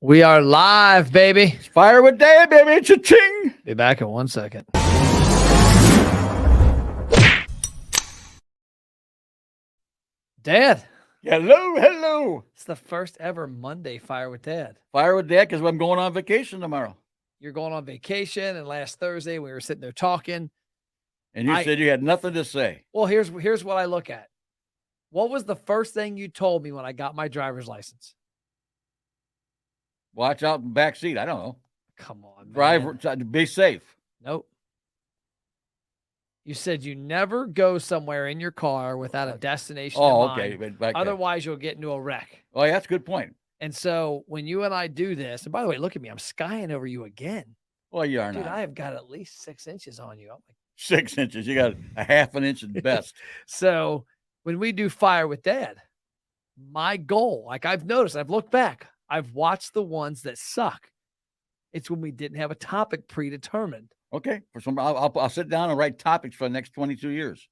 We are live, baby. It's Fire with Dad, baby. Cha-ching. Be back in 1 second. Dad, Hello. it's the first ever Monday Fire with Dad. Fire with Dad because I'm going on vacation tomorrow. You're going on vacation, and last Thursday we were sitting there talking. And you said you had nothing to say. Well, here's what I look at. What was the first thing you told me when I got my driver's license? Watch out in the back seat. I don't know. Come on, man. Drive, be safe. Nope. You said you never go somewhere in your car without a destination in mind. Okay. Otherwise, you'll get into a wreck. Oh, yeah, that's a good point. And so when you and I do this, and by the way, look at me, I'm skying over you again. Well, you are Dude, not. I have got at least 6 inches on you. I'm like, 6 inches. You got a half an inch at best. So when we do Fire with Dad, my goal, like I've noticed, I've looked back, I've watched the ones that suck. It's when we didn't have a topic predetermined. Okay. I'll sit down and write topics for the next 22 years.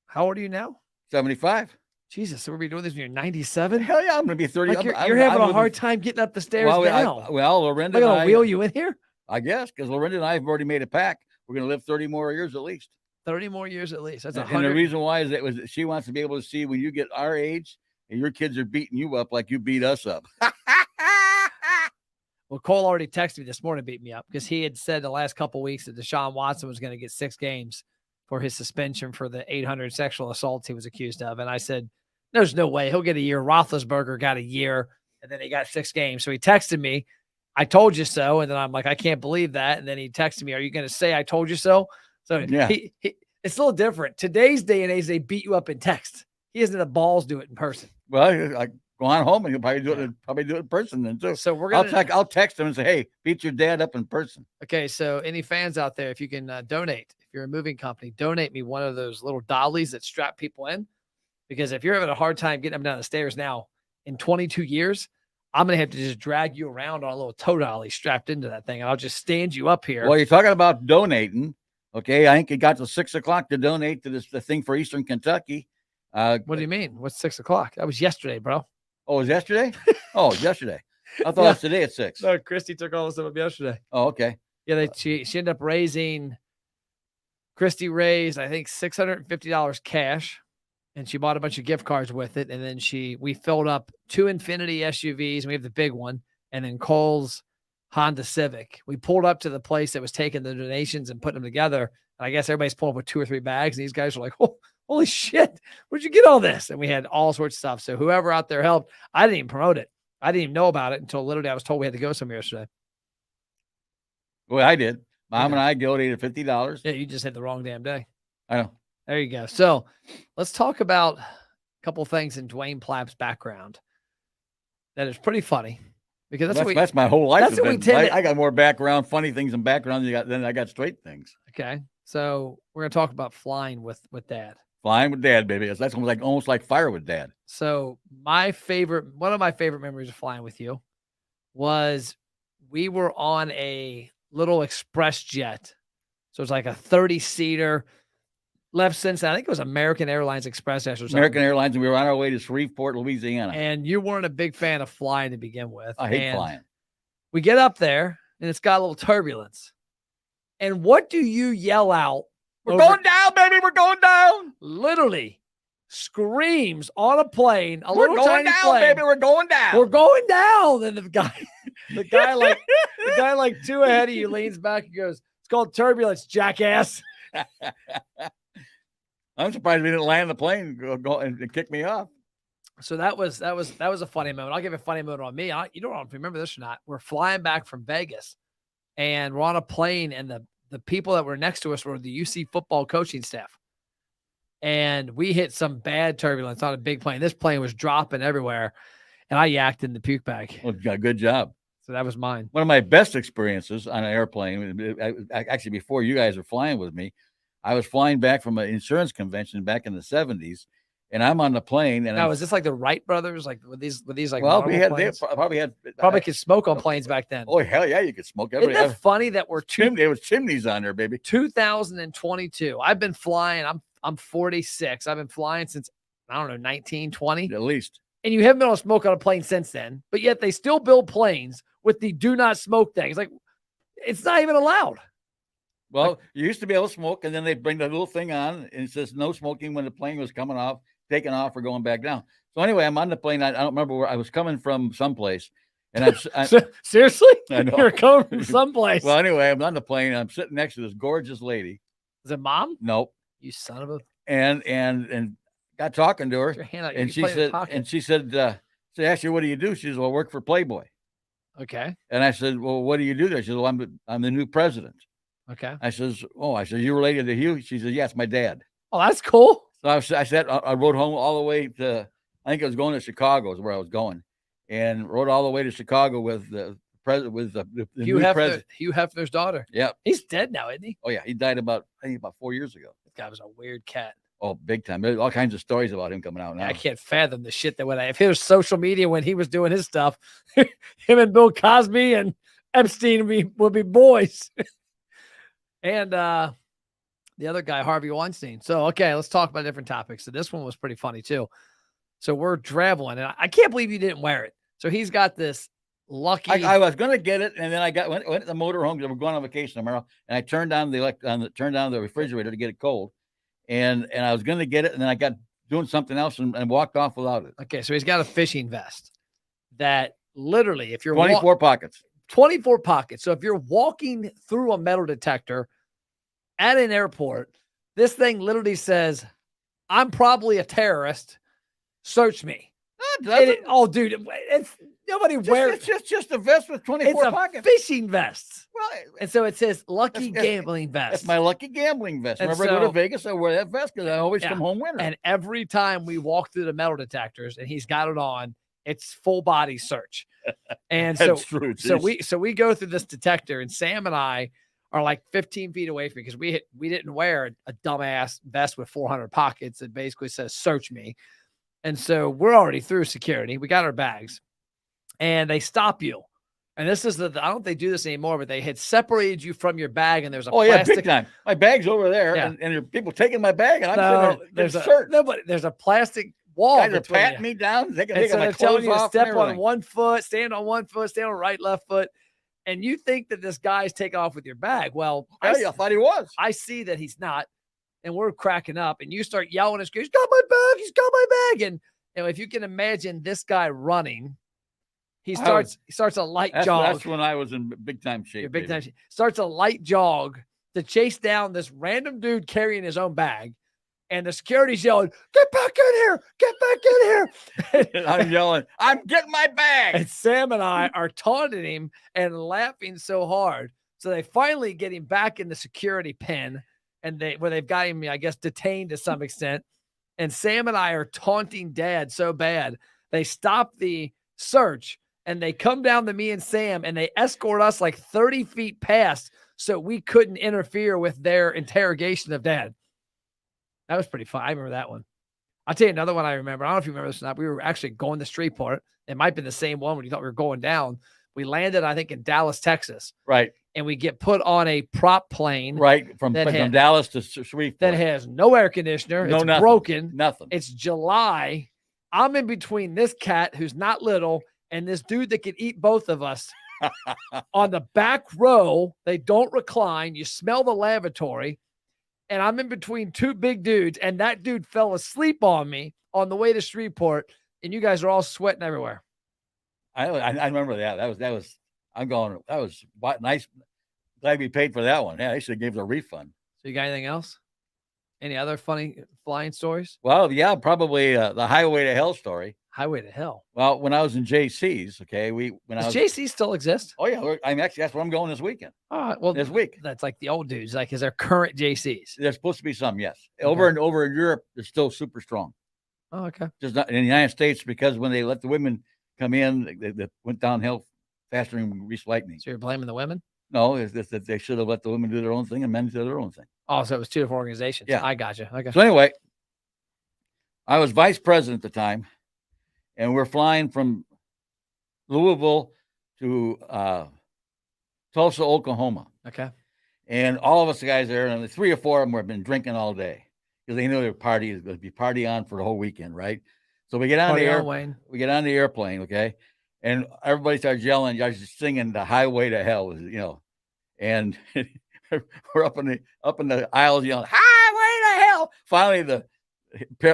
How old are you now? 75. Jesus, so we're doing this when you're 97? Hell yeah, I'm going to be 30. Like you're having a hard time getting up the stairs now. Lorinda Am I going to wheel you in here? I guess, because Lorinda and I have already made a pact. We're going to live 30 more years at least. 30 more years at least. That's 100. And the reason why is that she wants to be able to see when you get our age and your kids are beating you up like you beat us up. Well, Cole already texted me this morning, beat me up, because he had said the last couple of weeks that Deshaun Watson was going to get 6 games for his suspension for the 800 sexual assaults he was accused of. And I said, there's no way he'll get a year. Roethlisberger got a year, and then he got 6 games. So he texted me, I told you so. And then I'm like, I can't believe that. And then he texted me, are you going to say I told you so? So yeah, it's a little different. Today's day and age, they beat you up in text. He doesn't have balls do it in person. Well, I go on home and he'll probably do it in person then too. So I'll text him and say, hey, beat your dad up in person. Okay, so any fans out there, if you can donate, if you're a moving company, donate me one of those little dollies that strap people in. Because if you're having a hard time getting them down the stairs now, in 22 years, I'm going to have to just drag you around on a little tow dolly strapped into that thing. And I'll just stand you up here. Well, you're talking about donating. Okay, I think it got to 6 o'clock to donate to the thing for Eastern Kentucky. What do you mean? What's 6 o'clock? That was yesterday, bro. Oh, it was yesterday? Oh, yesterday. I thought it was today at 6. No, Christy took all this stuff up yesterday. Oh, okay. Yeah, she ended up Christy raised, I think, $650 cash, and she bought a bunch of gift cards with it. And then we filled up 2 Infinity SUVs, and we have the big one, and then Cole's Honda Civic. We pulled up to the place that was taking the donations and putting them together. And I guess everybody's pulling up with 2 or 3 bags. And these guys were like, oh, holy shit, where'd you get all this? And we had all sorts of stuff. So whoever out there helped, I didn't even promote it. I didn't even know about it until literally I was told we had to go somewhere yesterday. Well, I did. Mom and I donated $50. Yeah, you just hit the wrong damn day. I know. There you go. So let's talk about a couple things in Dwayne Plapp's background that is pretty funny. Because that's my whole life. That's what we tend I got more background, funny things and background than I got straight things. Okay. So we're going to talk about flying with Dad. Flying with Dad, baby. That's almost like Fire with Dad. So one of my favorite memories of flying with you was we were on a little express jet. So it's like a 30-seater left since, I think it was American Airlines Express or something. American Airlines, and we were on our way to Shreveport, Louisiana. And you weren't a big fan of flying to begin with. I hate flying. We get up there, and it's got a little turbulence. And what do you yell out? We're going down, baby. We're going down. Literally screams on a plane. We're going down, baby. We're going down. We're going down. And the guy like 2 ahead of you leans back and goes, it's called turbulence, jackass. I'm surprised we didn't land the plane and kick me off. So that was a funny moment. I'll give a funny moment on me. You don't know if you remember this or not. We're flying back from Vegas, and we're on a plane, and the people that were next to us were the UC football coaching staff. And we hit some bad turbulence on a big plane. This plane was dropping everywhere, and I yacked in the puke bag. Well, good job. So that was mine. One of my best experiences on an airplane, actually before you guys were flying with me, I was flying back from an insurance convention back in the 70s, and I'm on the plane. And was this like the Wright brothers? Like with these like, well, they probably could smoke on planes back then. Oh, hell yeah, you could smoke. Isn't that funny that there was chimneys on there, baby. 2022. I've been flying. I'm 46. I've been flying since, I don't know, 1920 at least. and you haven't been able to smoke on a plane since then, but yet they still build planes with the do not smoke thing. It's like, it's not even allowed. Well, you used to be able to smoke, and then they bring the little thing on, and it says no smoking when the plane was coming off, taking off, or going back down. So anyway, I'm on the plane. I don't remember where I was coming from, someplace, and seriously, I know. You're coming from someplace. Well, anyway, I'm on the plane. And I'm sitting next to this gorgeous lady. Is it mom? Nope. You son of a. And got talking to her, and she said, "Say, Ashley, what do you do?" She says, "Well, I work for Playboy." Okay. And I said, "Well, what do you do there?" She said, "Well, I'm the new president." Okay. I said, "You related to Hugh?" She said, "Yes, my dad." Oh, that's cool. So I rode home all the way to, I think I was going to Chicago is where I was going, and rode all the way to Chicago with the president, with the Hugh new president. Hugh Hefner's daughter. Yep. He's dead now, isn't he? Oh yeah, he died about 4 years ago. This guy was a weird cat. Oh, big time. There's all kinds of stories about him coming out now. I can't fathom the shit that if it was social media when he was doing his stuff, him and Bill Cosby and Epstein would be boys. And the other guy, Harvey Weinstein. So, okay, let's talk about different topics. So this one was pretty funny too. So we're traveling, and I can't believe you didn't wear it. So he's got this lucky. I was gonna get it, and then I went to the motorhome because we're going on vacation tomorrow, and I turned on the refrigerator to get it cold, and I was gonna get it, and then I got doing something else and walked off without it. Okay, so he's got a fishing vest that literally, if you're 24 pockets. 24 pockets. So if you're walking through a metal detector at an airport, this thing literally says, "I'm probably a terrorist. Search me." Dude, it's nobody wears. It's just a vest with 24 pockets. Fishing vests. Well, and so it says lucky gambling vest. That's my lucky gambling vest. Whenever I go to Vegas, I wear that vest because I always come home winning. And every time we walk through the metal detectors and he's got it on, it's full body search. And that's true. So we go through this detector, and Sam and I are like 15 feet away from me because we didn't wear a dumbass vest with 400 pockets that basically says "search me." And so we're already through security. We got our bags, and they stop you. And this is I don't think they do this anymore, but they had separated you from your bag, and there's a plastic. Big time. My bag's over there, and there are people taking my bag, and I'm there's a plastic wall. Guys are patting me down. They can they're telling you to step on one foot, stand on one foot, stand on right, left foot. And you think that this guy's taking off with your bag. Well, I thought he was. I see that he's not. And we're cracking up, and you start yelling and screaming, "He's got my bag! He's got my bag!" And if you can imagine this guy running, he starts a light jog. That's when I was in big time shape. Starts a light jog to chase down this random dude carrying his own bag. And the security's yelling, "Get back in here! Get back in here!" And I'm yelling, "I'm getting my bag!" And Sam and I are taunting him and laughing so hard. So they finally get him back in the security pen, and they've got him, I guess, detained to some extent. And Sam and I are taunting Dad so bad. They stop the search, and they come down to me and Sam, and they escort us like 30 feet past so we couldn't interfere with their interrogation of Dad. That was pretty fun. I remember that one. I'll tell you another one I remember. I don't know if you remember this or not. We were actually going to Shreveport. It might have been the same one when you thought we were going down. We landed, I think, in Dallas, Texas. Right. And we get put on a prop plane. Right. From Dallas to Shreveport. That has no air conditioner. It's nothing. Broken. Nothing. It's July. I'm in between this cat who's not little and this dude that could eat both of us. On the back row, they don't recline. You smell the lavatory. And I'm in between two big dudes, and that dude fell asleep on me on the way to Shreveport, and you guys are all sweating everywhere. I remember that. That was. I'm going. That was nice. Glad we paid for that one. Yeah, they should have gave us a refund. So you got anything else? Any other funny flying stories? Well, yeah, probably the Highway to Hell story. Highway to Hell. Well, when I was in JC's, okay, Does JC still exist? Oh yeah, that's where I'm going this weekend. Well, this week. That's like the old dudes. Like, is there current JC's? There's supposed to be some, yes. Okay. Over in Europe, they're still super strong. Oh, okay. Just not in the United States, because when they let the women come in, they went downhill faster than greased lightning. So you're blaming the women? No, it's just that they should have let the women do their own thing and men do their own thing. Oh, so it was two different organizations. Yeah, I got you. Okay. So anyway, I was vice president at the time, and we're flying from Louisville to Tulsa, Oklahoma. Okay. And all of us guys there, and the 3 or 4 of them have been drinking all day because they knew their party is going to be party on for the whole weekend, right? So we get on Party the on, Wayne. we get on the airplane, okay, and everybody starts yelling, just singing the Highway to Hell, and we're up in the aisles yelling Highway to Hell. Finally, the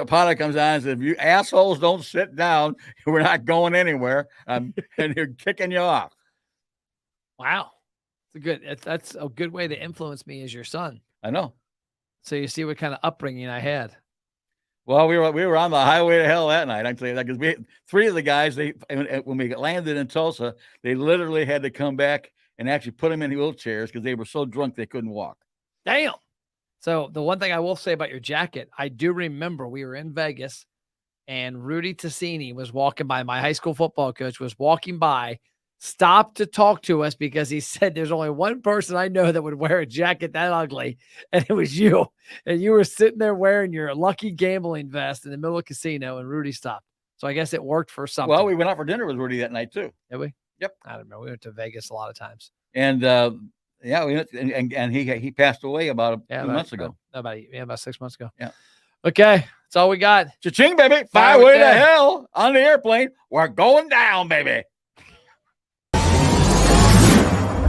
pilot comes on and says, "If you assholes don't sit down, we're not going anywhere." And they're kicking you off. Wow, that's a good way to influence me as your son. I know. So you see what kind of upbringing I had. Well, we were on the Highway to Hell that night. I tell you that because three of the guys, when we landed in Tulsa, they literally had to come back and actually put them in wheelchairs because they were so drunk they couldn't walk. Damn. So the one thing I will say about your jacket, I do remember we were in Vegas and Rudy Tassini was walking by. My high school football coach was walking by, stopped to talk to us because he said there's only one person I know that would wear a jacket that ugly, and it was you. And you were sitting there wearing your lucky gambling vest in the middle of the casino, and Rudy stopped. So I guess it worked for something. Well, we went out for dinner with Rudy that night too. Did we? Yep. I don't know. We went to Vegas a lot of times. And yeah, we went, and he passed away about 2 months ago. About 6 months ago. Yeah. Okay, that's all we got. Cha-ching, baby. Highway to Hell on the airplane. We're going down, baby.